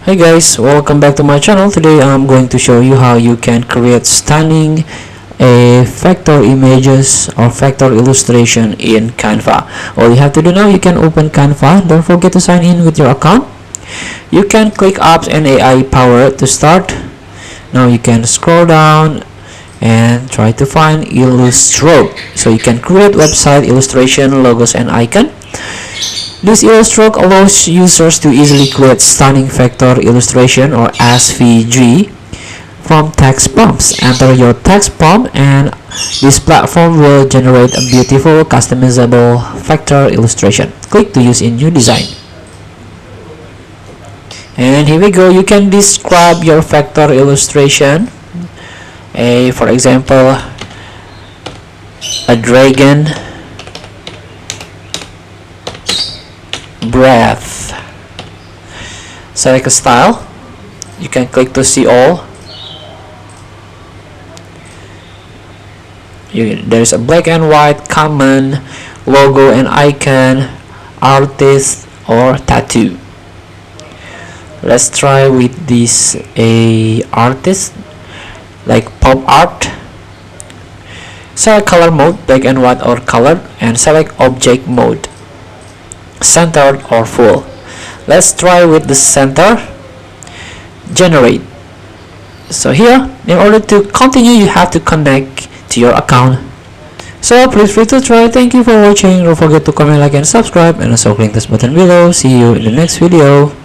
Hi guys, welcome back to my channel. Today I'm going to show you how you can create stunning vector images or vector illustration in Canva. All you have to do now, you can open Canva. Don't forget to sign in with your account. You can click apps and AI power to start. Now you can scroll down and try to find Illustrator. So you can create website illustration, logos and icon. This Illustrator allows users to easily create stunning vector illustration or SVG from text prompts. Enter your text prompt and this platform will generate a beautiful customizable vector illustration. Click to use in new design. And here we go, you can describe your vector illustration. For example, a dragon breath. Select a style. You can click to see all. There's a black and white, common, logo and icon, artist or tattoo. Let's try with this artist like pop art. Select color mode, black and white or colored, and select object mode, centered or full. Let's try with the center. Generate. So here, in order to continue, you have to connect to your account. So please free to try. Thank you for watching. Don't forget to comment, like and subscribe, and also click this button below. See you in the next video.